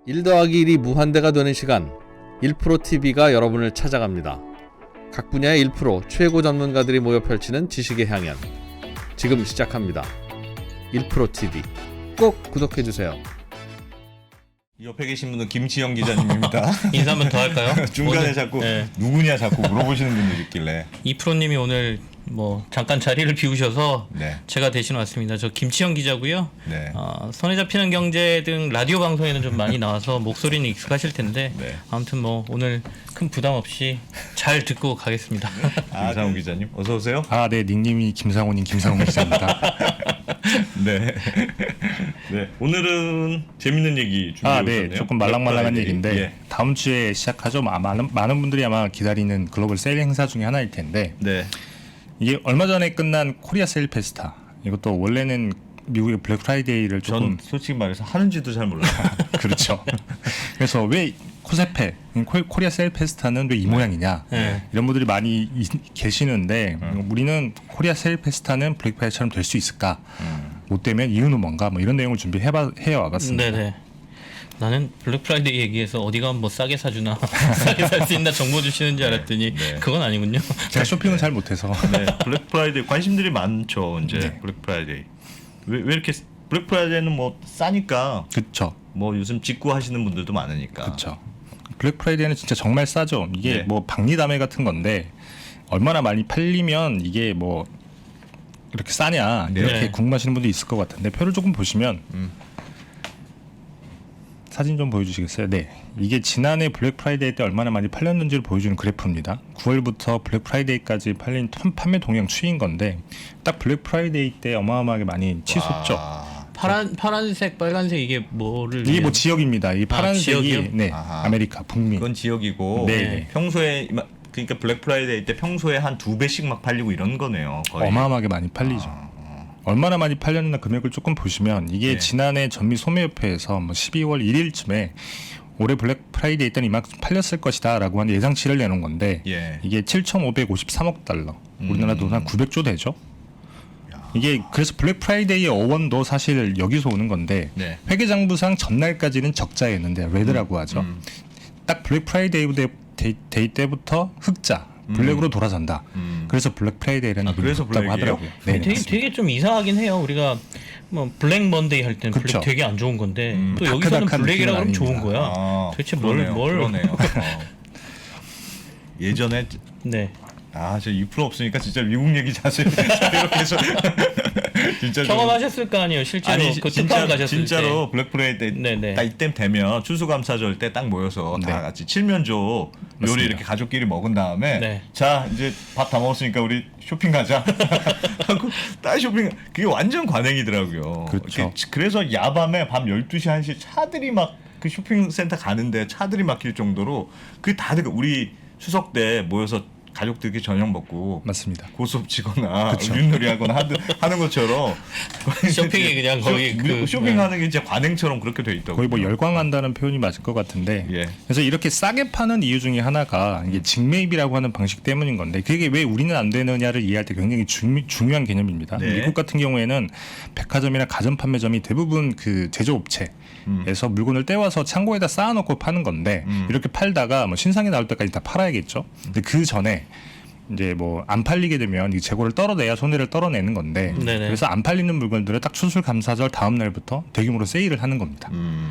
1 더하기 1이 무한대가 되는 시간 1프로TV가 여러분을 찾아갑니다. 각 분야의 1프로 최고 전문가들이 모여 펼치는 지식의 향연 지금 시작합니다. 1프로TV 꼭 구독해주세요. 옆에 계신 분은 김치영 기자님입니다. 인사 한번 더 할까요? 중간에 오늘, 자꾸 네. 누구냐 자꾸 물어보시는 분들이 있길래 이프로님이 오늘 뭐 잠깐 자리를 비우셔서 네. 제가 대신 왔습니다. 저 김치영 기자고요. 네. 손에 잡히는 경제 등 라디오 방송에는 좀 많이 나와서 목소리는 익숙하실 텐데 네. 아무튼 뭐 오늘 큰 부담 없이 잘 듣고 가겠습니다. 김상훈 기자님 어서 오세요. 아, 네, 닉님이 김상훈님 김상훈 기자입니다. 네. 네. 오늘은 재밌는 얘기 준비해 아, 오셨네요. 네, 조금 말랑말랑한 블랙프라이데이. 얘기인데 예. 다음 주에 시작하죠. 많은 분들이 아마 기다리는 글로벌 세일 행사 중에 하나일 텐데 네. 이게 얼마 전에 끝난 코리아 세일 페스타. 이것도 원래는 미국의 블랙 프라이데이를 조금 전 솔직히 말해서 하는지도 잘 몰라요. 그렇죠. 그래서 왜 코세페 코리아 세일 페스타는 왜 이 모양이냐 네. 이런 분들이 많이 계시는데 우리는 코리아 세일 페스타는 블랙 프라이데이처럼 될 수 있을까? 못 되면 이유는 뭔가 뭐 이런 내용을 준비해 와봤습니다. 네네. 나는 블랙 프라이데이 얘기해서 어디 가면 뭐 싸게 사주나 싸게 살 수 있나 정보 주시는 줄 알았더니 네. 그건 아니군요. 제가 쇼핑을 잘 못해서 네. 블랙 프라이데이 관심들이 많죠. 이제 네. 블랙 프라이데이. 왜 이렇게 블랙 프라이데이는 뭐 싸니까 그렇죠. 뭐 요즘 직구 하시는 분들도 많으니까. 그렇죠. 블랙 프라이데이는 진짜 정말 싸죠. 이게 네. 뭐 박리담회 같은 건데 얼마나 많이 팔리면 이게 뭐 이렇게 싸냐 네. 이렇게 네. 궁금하시는 분도 있을 것 같은데 표를 조금 보시면 사진 좀 보여주시겠어요? 네, 이게 지난해 블랙 프라이데이 때 얼마나 많이 팔렸는지를 보여주는 그래프입니다. 9월부터 블랙 프라이데이까지 팔린 판매 동향 추이인 건데 딱 블랙 프라이데이 때 어마어마하게 많이 치솟죠. 와. 파란색, 빨간색 이게 뭐를 이게 뭐 위한- 지역입니다. 이 파란색이 지역이요? 네 아하. 아메리카 북미. 그건 지역이고 네. 평소에 그러니까 블랙 프라이데이 때 평소에 한 2배씩 막 팔리고 이런 거네요. 거의. 어마어마하게 많이 팔리죠. 얼마나 많이 팔렸나 금액을 조금 보시면 이게 네. 지난해 전미 소매협회에서 뭐 12월 1일쯤에 올해 블랙 프라이데이 때는 이만큼 팔렸을 것이다라고 하는 예상치를 내놓은 건데 예. 이게 7,553억 달러, 우리나라 돈 한 900조 되죠. 이게 그래서 블랙 프라이데이의 어원도 사실 여기서 오는 건데 네. 회계장부상 전날까지는 적자였는데 레드라고 하죠. 딱 블랙 프라이데이 데이 때부터 흑자, 블랙으로 돌아선다. 그래서 블랙 프라이데이라는 이름이 그래서 붙다고 블랙이에요? 하더라고요. 네, 되게, 맞습니다. 되게 좀 이상하긴 해요. 우리가 뭐 블랙 먼데이 할 때는 그쵸. 블랙 되게 안 좋은 건데 또 여기서는 다크다크한 블랙이라 그러면 느낌은 좋은 아닙니다. 거야. 아, 도대체 그러네요. 뭘 그러네요. 예전에 네. 저 2% 없으니까 진짜 미국 얘기 자세히 이렇게 해서 진짜 좀- 경험하셨을 거 아니에요. 실제로 아니 그 특강 가셨을 진짜로 때. 블랙 프라이데이 네네. 딱 이때 되면 추수감사절 때 딱 모여서 다 네. 같이 칠면조 요리 맞습니다. 이렇게 가족끼리 먹은 다음에 네. 자 이제 밥 다 먹었으니까 우리 쇼핑 가자 하고 딱 쇼핑 그게 완전 관행이더라고요. 그렇죠. 그래서 야밤에 밤 12시 1시 차들이 막 그 쇼핑센터 가는데 차들이 막힐 정도로 그 다들 우리 추석 때 모여서 가족들끼리 저녁 먹고 맞습니다. 고수업 치거나 윷놀이 하거나 하는 것처럼 쇼핑이 그냥 거의 쇼핑하는 게 진짜 관행처럼 그렇게 돼 있다고. 거의 뭐 열광한다는 표현이 맞을 것 같은데 예. 그래서 이렇게 싸게 파는 이유 중에 하나가 이게 직매입이라고 하는 방식 때문인 건데 그게 왜 우리는 안 되느냐를 이해할 때 굉장히 중요한 개념입니다. 네. 미국 같은 경우에는 백화점이나 가전 판매점이 대부분 그 제조업체에서 물건을 떼와서 창고에다 쌓아놓고 파는 건데 이렇게 팔다가 뭐 신상이 나올 때까지 다 팔아야겠죠. 근데 그 전에 이제 뭐 안 팔리게 되면 이 재고를 떨어내야 손해를 떨어내는 건데 네네. 그래서 안 팔리는 물건들을 딱 추수감사절 다음 날부터 대규모로 세일을 하는 겁니다.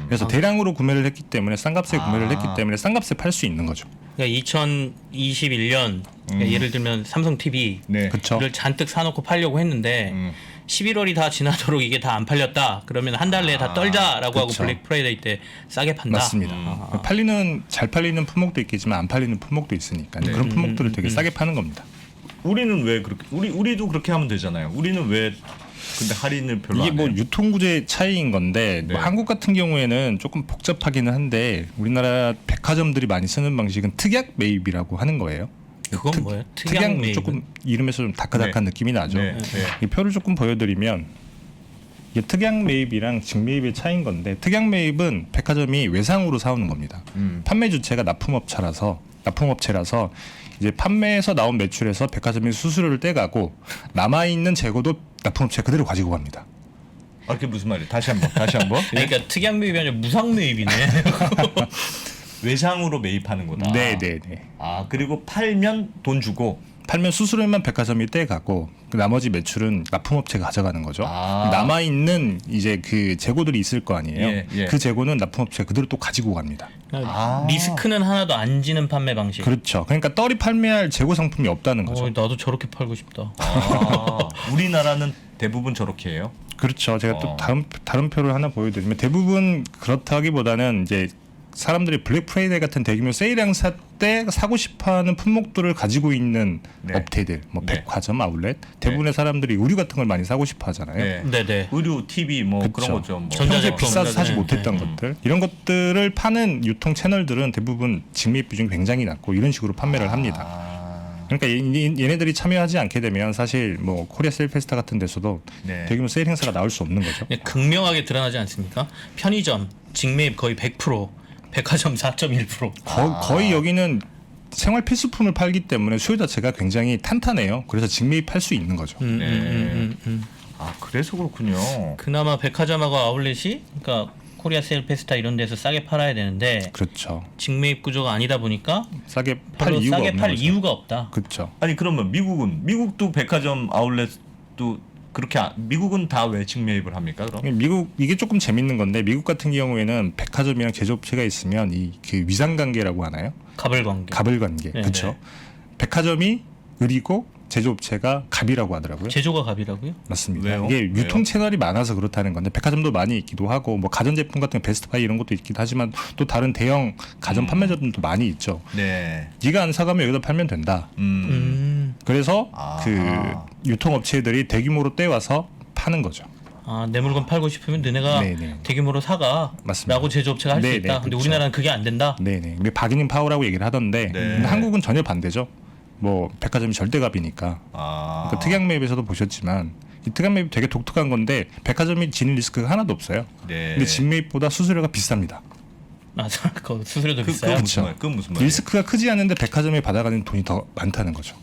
그래서 대량으로 구매를 했기 때문에 싼값에 구매를 했기 때문에 싼값에 팔 수 있는 거죠. 그러니까 2021년 예를 들면 삼성 TV를 네. 그렇죠. 잔뜩 사놓고 팔려고 했는데 11월이 다 지나도록 이게 다 안 팔렸다. 그러면 한 달 내에 다 떨자라고 하고 그쵸. 블랙 프라이데이 때 싸게 판다. 맞습니다. 잘 팔리는 품목도 있겠지만 안 팔리는 품목도 있으니까 그런 품목들을 되게 싸게 파는 겁니다. 우리는 왜 그렇게 우리도 그렇게 하면 되잖아요. 우리는 왜 근데 할인을 별로 이게 안 뭐 해요? 유통구조의 차이인 건데 네. 뭐 한국 같은 경우에는 조금 복잡하기는 한데 우리나라 백화점들이 많이 쓰는 방식은 특약 매입이라고 하는 거예요. 그건 뭐예요? 특약 매입은? 조금 이름에서 좀 다크다크한 네. 느낌이 나죠. 네, 네. 이 표를 조금 보여드리면 이게 특약 매입이랑 직매입의 차이인 건데 특약 매입은 백화점이 외상으로 사오는 겁니다. 판매 주체가 납품업체라서 이제 판매에서 나온 매출에서 백화점이 수수료를 떼가고 남아 있는 재고도 납품업체 그대로 가지고 갑니다. 그게 무슨 말이에요? 다시 한번. 그러니까 특약 매입이 아니라 무상 매입이네. 외상으로 매입하는 거다. 네네네. 그리고 팔면 돈 주고. 팔면 수수료만 백화점이 떼가고 그 나머지 매출은 납품업체가 가져가는 거죠. 아. 남아 있는 이제 그 재고들이 있을 거 아니에요. 예, 예. 그 재고는 납품업체가 그대로 또 가지고 갑니다. 리스크는 하나도 안 지는 판매 방식. 그렇죠. 그러니까 떨이 판매할 재고 상품이 없다는 거죠. 나도 저렇게 팔고 싶다. 우리나라는 대부분 저렇게 해요. 그렇죠. 제가 또 다른 표를 하나 보여드리면 대부분 그렇다기보다는 이제 사람들이 블랙 프라이데이 같은 대규모 세일 행사 때 사고 싶어하는 품목들을 가지고 있는 네. 업체들, 뭐 네. 백화점, 아울렛 대부분의 사람들이 의류 같은 걸 많이 사고 싶어하잖아요. 네네. 의류, TV 뭐 그쵸. 그런 거죠. 뭐. 평소에 전자제품. 비싸서 사지 네, 못했던 것들 이런 것들을 파는 유통 채널들은 대부분 직매입 비중이 굉장히 낮고 이런 식으로 판매를 합니다. 그러니까 얘네들이 참여하지 않게 되면 사실 뭐 코리아 세일 페스타 같은 데서도 네. 대규모 세일 행사가 나올 수 없는 거죠. 극명하게 드러나지 않습니까? 편의점 직매입 거의 100%, 백화점 4.1%. 거의 여기는 생활 필수품을 팔기 때문에 수요 자체가 굉장히 탄탄해요. 그래서 직매입할 수 있는 거죠. 그래서 그렇군요. 그나마 백화점하고 아울렛이 그러니까 코리아 세일 페스타 이런 데서 싸게 팔아야 되는데 그렇죠. 직매입 구조가 아니다 보니까 싸게 팔 별로 이유가 싸게 없는 팔 거죠. 이유가 없다. 그렇죠. 아니 그러면 미국도 백화점 아울렛도 그렇게 미국은 다 왜 직매입을 합니까? 그럼? 미국 이게 조금 재밌는 건데 미국 같은 경우에는 백화점이랑 제조업체가 있으면 이 그 위상 관계라고 하나요? 갑을 관계. 갑을 관계. 네. 그렇죠. 백화점이 을이고 제조업체가 갑이라고 하더라고요. 제조가 갑이라고요? 맞습니다. 왜요? 이게 유통 왜요? 채널이 많아서 그렇다는 건데 백화점도 많이 있기도 하고 뭐 가전제품 같은 베스트바이 이런 것도 있기도 하지만 또 다른 대형 가전 판매점도 많이 있죠. 네. 네가 안 사가면 여기다 팔면 된다. 그래서 그 유통업체들이 대규모로 떼와서 파는 거죠. 내 물건 팔고 싶으면 너네가 네네. 대규모로 사가 맞습니다. 라고 제조업체가 할 수 네네, 있다. 근데 그렇죠. 우리나라는 그게 안 된다. 네네. 바기닝 파워라고 얘기를 하던데 네. 근데 한국은 전혀 반대죠. 뭐 백화점이 절대값이니까. 그러니까 특약 매입에서도 보셨지만 이 특약 매입 되게 독특한 건데 백화점이 지는 리스크가 하나도 없어요. 네. 근데 직매입보다 수수료가 비쌉니다. 그 수수료도 비싸요. 그건 무슨 말이에요? 리스크가 크지 않은데 백화점이 받아가는 돈이 더 많다는 거죠.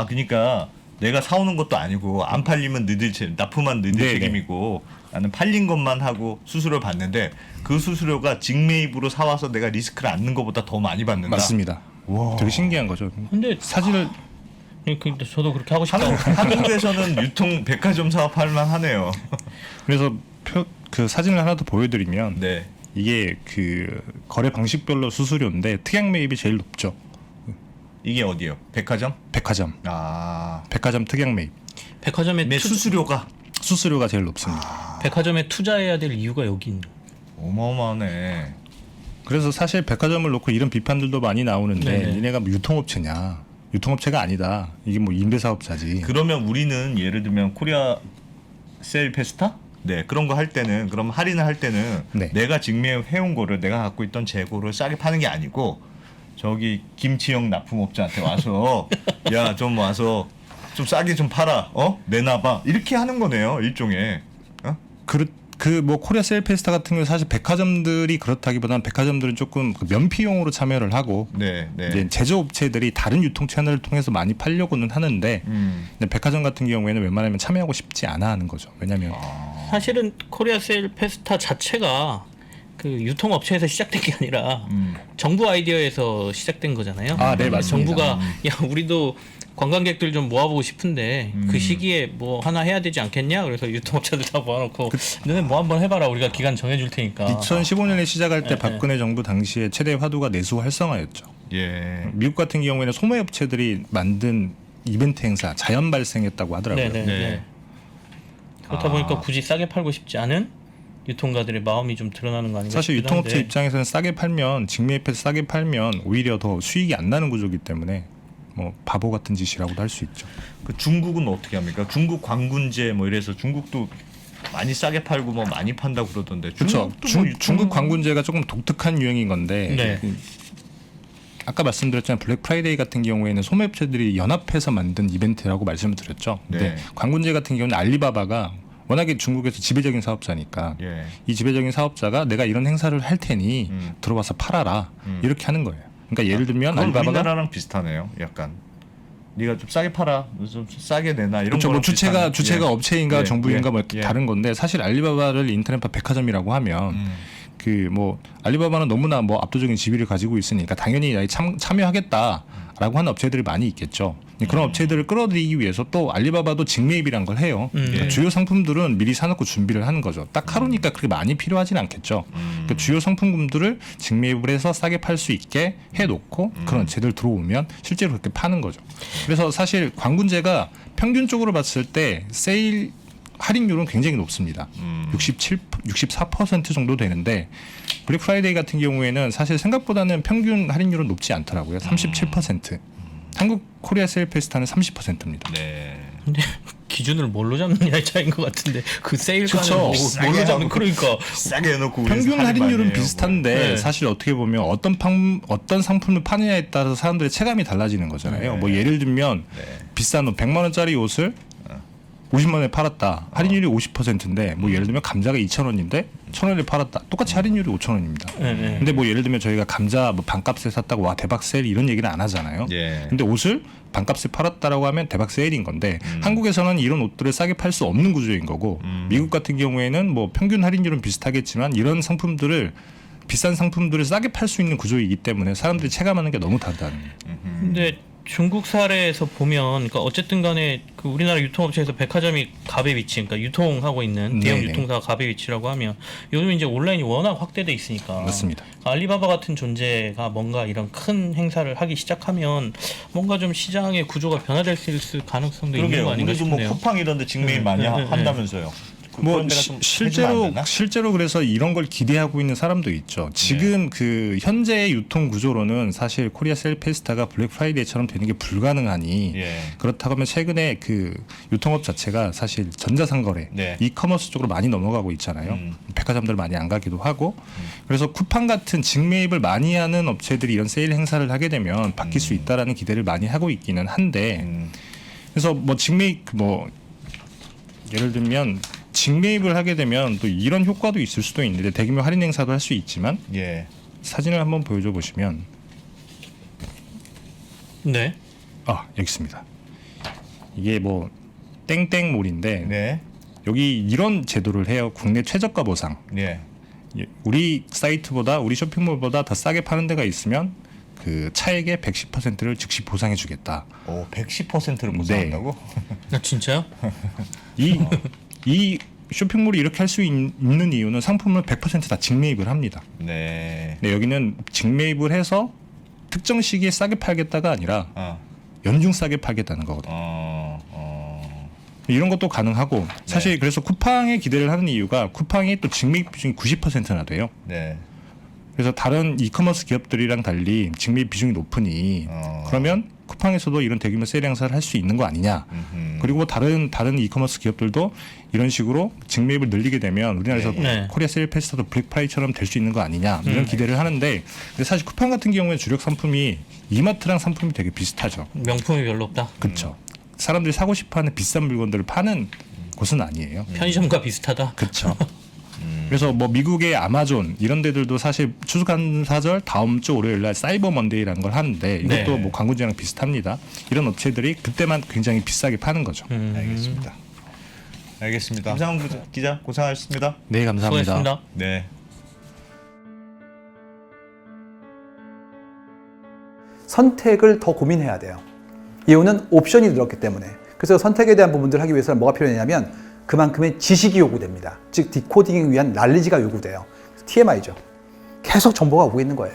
그러니까 내가 사오는 것도 아니고 안 팔리면 납품한 너희들 네네. 책임이고 나는 팔린 것만 하고 수수료를 받는데 그 수수료가 직매입으로 사와서 내가 리스크를 안는 것보다 더 많이 받는다. 맞습니다. 되게 신기한 거죠. 근데 사진을 근데 저도 그렇게 하고 싶다. 한국에서는 유통 백화점 사업할 만하네요. 그래서 그 사진을 하나 더 보여드리면 네. 이게 그 거래 방식별로 수수료인데 특약 매입이 제일 높죠. 이게 어디요? 백화점? 백화점. 백화점 특약 매입. 백화점에 수수료가 수수료가 제일 높습니다. 백화점에 투자해야 될 이유가 여기 있는. 어마어마하네. 그래서 사실 백화점을 놓고 이런 비판들도 많이 나오는데 네네. 얘네가 뭐 유통업체냐? 유통업체가 아니다. 이게 뭐 임대사업자지. 그러면 우리는 예를 들면 코리아 세일 페스타? 네, 그런 거 할 때는 그럼 할인을 할 때는 네. 내가 직매입 해온 거를 내가 갖고 있던 재고를 싸게 파는 게 아니고 저기 김치형 납품업자한테 와서 야 좀 와서 좀 싸게 좀 팔아, 내놔봐 이렇게 하는 거네요 일종의. 그 뭐 코리아 세일 페스타 같은 경우 사실 백화점들이 그렇다기보다는 백화점들은 조금 그 면피용으로 참여를 하고 네. 이제 제조업체들이 다른 유통 채널을 통해서 많이 팔려고는 하는데 근데 백화점 같은 경우에는 웬만하면 참여하고 싶지 않아 하는 거죠. 왜냐하면 사실은 코리아 세일 페스타 자체가 그 유통업체에서 시작된 게 아니라 정부 아이디어에서 시작된 거잖아요. 네, 맞습니다. 정부가 우리도 관광객들 좀 모아보고 싶은데 그 시기에 뭐 하나 해야 되지 않겠냐? 그래서 유통업체들 다 모아놓고 너네 뭐 한번 해봐라. 우리가 기간 정해줄 테니까. 2015년에 시작할 때 박근혜 정부 당시에 최대 화두가 내수 활성화였죠. 예. 미국 같은 경우에는 소매업체들이 만든 이벤트 행사 자연 발생했다고 하더라고요. 네. 그렇다 보니까 굳이 싸게 팔고 싶지 않은 유통가들의 마음이 좀 드러나는 거 아닌가 사실 싶기도 유통업체 한데. 입장에서는 싸게 팔면 직매입해서 싸게 팔면 오히려 더 수익이 안 나는 구조이기 때문에 뭐 바보 같은 짓이라고도 할 수 있죠. 그 중국은 어떻게 합니까? 중국 광군제 뭐 이래서 중국도 많이 싸게 팔고 뭐 많이 판다고 그러던데. 그렇죠. 중국도 뭐 중국 광군제가 조금 독특한 유행인 건데 네. 아까 말씀드렸지만 블랙 프라이데이 같은 경우에는 소매업체들이 연합해서 만든 이벤트라고 말씀을 드렸죠. 근데 네. 광군제 같은 경우는 알리바바가 워낙에 중국에서 지배적인 사업자니까 예. 이 지배적인 사업자가 내가 이런 행사를 할 테니 들어와서 팔아라 이렇게 하는 거예요. 그러니까 예를 들면 그건 알리바바가 우리나라랑 비슷하네요. 약간. 네가 좀 싸게 팔아, 좀 싸게 내나 이런 그렇죠. 거랑 뭐 주체가 비슷한, 예. 업체인가 예, 정부인가 예, 뭐 예. 다른 건데 사실 알리바바를 인터넷 백화점이라고 하면 그 뭐 알리바바는 너무나 뭐 압도적인 지위를 가지고 있으니까 당연히 참여하겠다라고 하는 업체들이 많이 있겠죠. 그런 업체들을 끌어들이기 위해서 또 알리바바도 직매입이란 걸 해요. 그러니까 주요 상품들은 미리 사놓고 준비를 하는 거죠. 딱 하루니까 그렇게 많이 필요하진 않겠죠. 그러니까 주요 상품들을 직매입을 해서 싸게 팔 수 있게 해놓고 그런 업체들 들어오면 실제로 그렇게 파는 거죠. 그래서 사실 광군제가 평균적으로 봤을 때 세일 할인율은 굉장히 높습니다. 64% 정도 되는데 블랙 프라이데이 같은 경우에는 사실 생각보다는 평균 할인율은 높지 않더라고요. 37%. 한국 코리아 세일 페스타는 30%입니다. 네. 근데 기준을 뭘로 잡느냐의 차이인 것 같은데 그 세일가는 그쵸. 뭐 싸게 뭘로 잡는 하고 그러니까 싸게 해놓고 평균 할인율은 비슷한데 네. 사실 어떻게 보면 어떤 상품을 파느냐에 따라서 사람들의 체감이 달라지는 거잖아요. 네. 뭐 예를 들면 비싼 옷 100만 원짜리 옷을 50만 원에 팔았다. 할인율이 50%인데 뭐 예를 들면 감자가 2,000원인데 1,000원에 팔았다. 똑같이 할인율이 5,000원입니다. 근데 뭐 예를 들면 저희가 감자 뭐 반값에 샀다고 와 대박 세일 이런 얘기는 안 하잖아요. 예. 근데 옷을 반값에 팔았다라고 하면 대박 세일인 건데 한국에서는 이런 옷들을 싸게 팔 수 없는 구조인 거고 미국 같은 경우에는 뭐 평균 할인율은 비슷하겠지만 이런 상품들을 비싼 상품들을 싸게 팔 수 있는 구조이기 때문에 사람들이 체감하는 게 너무 다르다는 거예요. 근데 중국 사례에서 보면 그러니까 어쨌든 간에 그 우리나라 유통업체에서 백화점이 갑의 위치, 그러니까 유통하고 있는 대형 네네. 유통사가 갑의 위치라고 하면 요즘 이제 온라인이 워낙 확대돼 있으니까 맞습니다. 그러니까 알리바바 같은 존재가 뭔가 이런 큰 행사를 하기 시작하면 뭔가 좀 시장의 구조가 변화될 수 있을 가능성도 있는 그러게요. 거 아닌가 우리도 뭐 싶네요. 쿠팡 이런데 직매입 많이 한다면서요. 뭐 그런 데가 좀 해주면 안 되나? 실제로 그래서 이런 걸 기대하고 있는 사람도 있죠. 지금 그 현재의 유통 구조로는 사실 코리아 셀 페스타가 블랙 프라이데이처럼 되는 게 불가능하니 예. 그렇다고 하면 최근에 그 유통업 자체가 사실 전자상거래, 네. 이커머스 쪽으로 많이 넘어가고 있잖아요. 백화점들 많이 안 가기도 하고 그래서 쿠팡 같은 직매입을 많이 하는 업체들이 이런 세일 행사를 하게 되면 바뀔 수 있다라는 기대를 많이 하고 있기는 한데 그래서 뭐 직매입 뭐 예를 들면 직매입을 하게 되면 또 이런 효과도 있을 수도 있는데 대규모 할인 행사도 할 수 있지만 예. 사진을 한번 보여줘 보시면 네. 여기 있습니다. 이게 뭐 땡땡몰인데 네. 여기 이런 제도를 해요. 국내 최저가 보상. 예. 우리 사이트보다 우리 쇼핑몰보다 더 싸게 파는 데가 있으면 그 차액의 110%를 즉시 보상해 주겠다. 오, 110%를 보상한다고? 아, 진짜요? 이 쇼핑몰이 이렇게 할 수 있는 이유는 상품을 100% 다 직매입을 합니다. 네. 네, 여기는 직매입을 해서 특정 시기에 싸게 팔겠다가 아니라 연중 싸게 팔겠다는 거거든요. 이런 것도 가능하고 사실 그래서 쿠팡에 기대를 하는 이유가 쿠팡이 또 직매입 비중이 90%나 돼요. 네. 그래서 다른 이커머스 기업들이랑 달리 직매입 비중이 높으니 그러면 쿠팡에서도 이런 대규모 세일 행사를 할 수 있는 거 아니냐. 그리고 다른 이커머스 기업들도 이런 식으로 직매입을 늘리게 되면 우리나라에서 네. 코리아 세일 페스타도 블랙 프라이처럼 될 수 있는 거 아니냐. 이런 기대를 하는데 근데 사실 쿠팡 같은 경우에 주력 상품이 이마트랑 상품이 되게 비슷하죠. 명품이 별로 없다. 그렇죠. 사람들이 사고 싶어하는 비싼 물건들을 파는 곳은 아니에요. 편의점과 비슷하다. 그렇죠. 그래서 뭐 미국의 아마존 이런 데들도 사실 추수감사절 다음 주 월요일 날 사이버 먼데이라는 걸 하는데 이것도 네. 뭐 광고제랑 비슷합니다. 이런 업체들이 그때만 굉장히 비싸게 파는 거죠. 알겠습니다. 알겠습니다. 김상훈 기자 고생하셨습니다. 네, 감사합니다. 수고했습니다. 네. 선택을 더 고민해야 돼요. 이유는 옵션이 늘었기 때문에. 그래서 선택에 대한 부분들을 하기 위해서는 뭐가 필요하냐면 그만큼의 지식이 요구됩니다. 즉 디코딩을 위한 날리지가 요구돼요. TMI죠. 계속 정보가 오고 있는 거예요.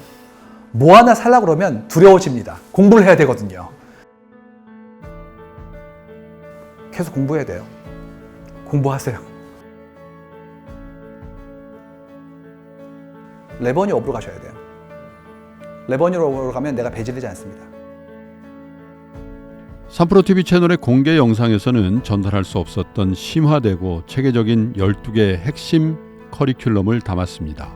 뭐 하나 살려고 그러면 두려워집니다. 공부를 해야 되거든요. 계속 공부해야 돼요. 공부하세요. 레버니 업으로 가셔야 돼요. 레버니 업으로 가면 내가 배제되지 않습니다. 3프로TV 채널의 공개 영상에서는 전달할 수 없었던 심화되고 체계적인 12개의 핵심 커리큘럼을 담았습니다.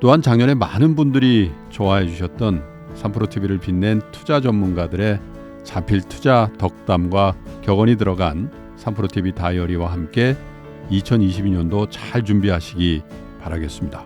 또한 작년에 많은 분들이 좋아해 주셨던 3프로TV를 빛낸 투자 전문가들의 자필 투자 덕담과 격언이 들어간 3프로TV 다이어리와 함께 2022년도 잘 준비하시기 바라겠습니다.